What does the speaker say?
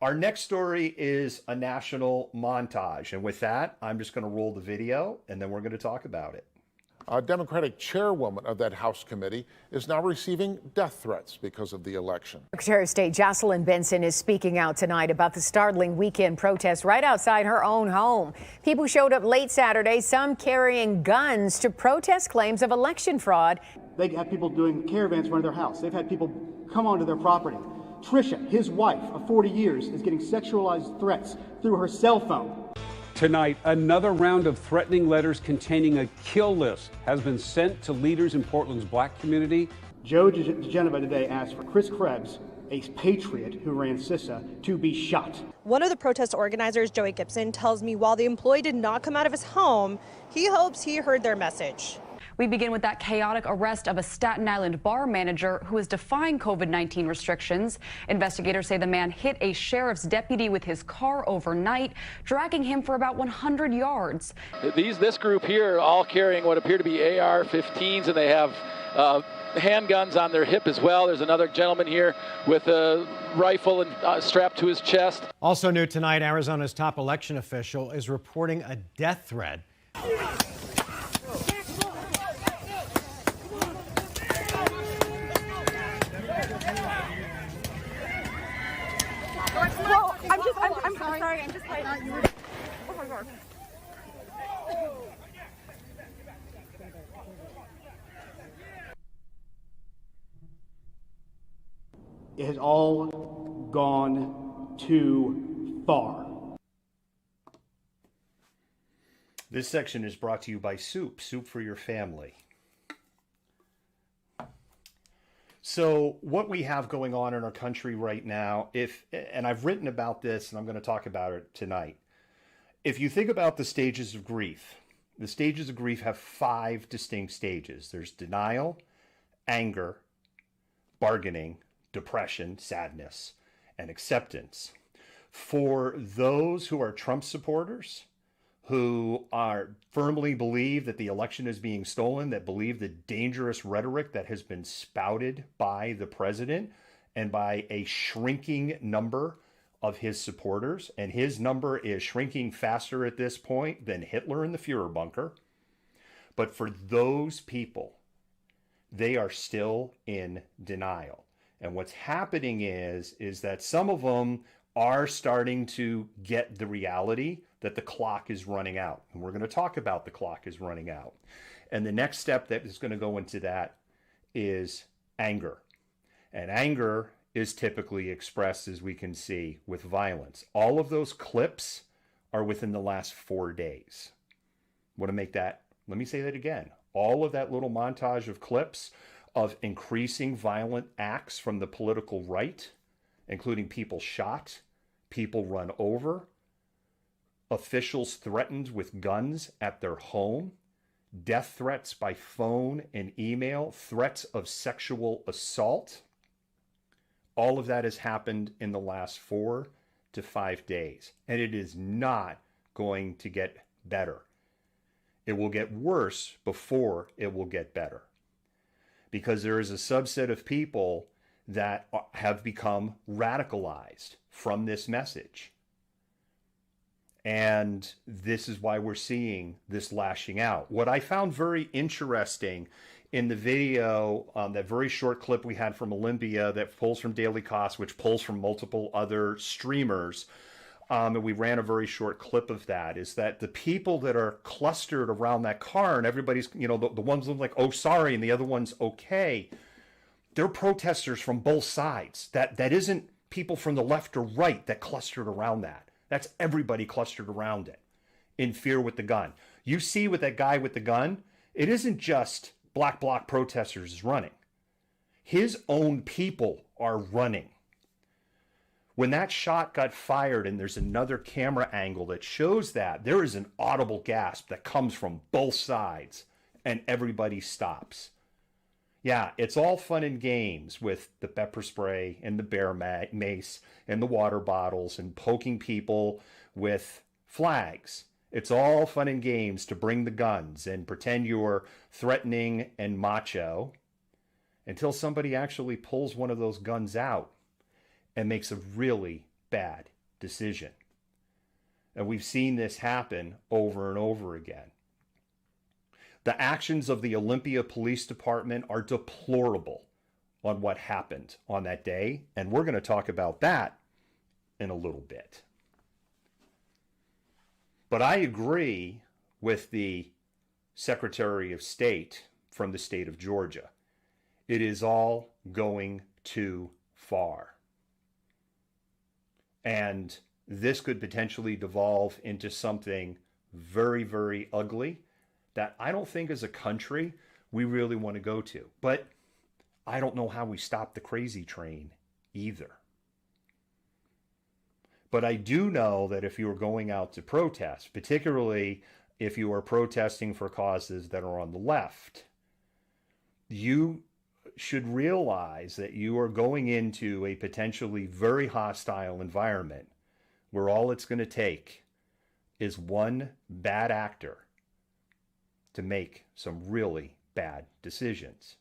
Our next story is a national montage. And with that, I'm just going to roll the video and then we're going to talk about it. A Democratic chairwoman of that House committee is now receiving death threats because of the election. Secretary of State Jocelyn Benson is speaking out tonight about the startling weekend protest right outside her own home. People showed up late Saturday, some carrying guns to protest claims of election fraud. They have people doing caravans around their house. They've had people come onto their property. Trisha, his wife of 40 years, is getting sexualized threats through her cell phone. Tonight, another round of threatening letters containing a kill list has been sent to leaders in Portland's black community. Joe DeGeneva today asked for Chris Krebs, a patriot who ran CISA, to be shot. One of the protest organizers, Joey Gibson, tells me while the employee did not come out of his home, he hopes he heard their message. We begin with that chaotic arrest of a Staten Island bar manager who is defying COVID-19 restrictions. Investigators say the man hit a sheriff's deputy with his car overnight, dragging him for about 100 yards. This group here all carrying what appear to be AR-15s, and they have handguns on their hip as well. There's another gentleman here with a rifle and strapped to his chest. Also new tonight, Arizona's top election official is reporting a death threat. I'm just like, oh my God. It has all gone too far. This section is brought to you by Soup for your family. So what we have going on in our country right now, and I've written about this and I'm going to talk about it tonight. If you think about the stages of grief, the stages of grief have 5 distinct stages. There's denial, anger, bargaining, depression, sadness, and acceptance. For those who are Trump supporters, who are firmly believe that the election is being stolen, that believe the dangerous rhetoric that has been spouted by the president and by a shrinking number of his supporters, and his number is shrinking faster at this point than Hitler in the Führer bunker. But for those people, they are still in denial. And what's happening is that some of them are starting to get the reality that the clock is running out. And we're going to talk about the clock is running out. And the next step that is going to go into that is anger. And anger is typically expressed, as we can see, with violence. All of those clips are within the last 4 days. Want to make that, let me say that again. All of that little montage of clips of increasing violent acts from the political right, including people shot, people run over, officials threatened with guns at their home, death threats by phone and email, threats of sexual assault. All of that has happened in the last 4 to 5 days, and it is not going to get better. It will get worse before it will get better, because there is a subset of people that have become radicalized from this message. And this is why we're seeing this lashing out. What I found very interesting in the video, that very short clip we had from Olympia that pulls from Daily Kos, which pulls from multiple other streamers, and we ran a very short clip of that, is that the people that are clustered around that car, and everybody's, the ones look like, oh, sorry, and the other one's okay, they're protesters from both sides. That isn't people from the left or right that clustered around that. That's everybody clustered around it in fear with the gun. You see with that guy with the gun, it isn't just Black Bloc protesters running. His own people are running. When that shot got fired, and there's another camera angle that shows that, there is an audible gasp that comes from both sides, and everybody stops. Yeah, it's all fun and games with the pepper spray and the bear mace and the water bottles and poking people with flags. It's all fun and games to bring the guns and pretend you're threatening and macho until somebody actually pulls one of those guns out and makes a really bad decision. And we've seen this happen over and over again. The actions of the Olympia Police Department are deplorable on what happened on that day, and we're going to talk about that in a little bit. But I agree with the Secretary of State from the state of Georgia. It is all going too far. And this could potentially devolve into something very, very ugly that I don't think as a country we really want to go to. But I don't know how we stop the crazy train either. But I do know that if you are going out to protest, particularly if you are protesting for causes that are on the left, you should realize that you are going into a potentially very hostile environment where all it's going to take is one bad actor to make some really bad decisions.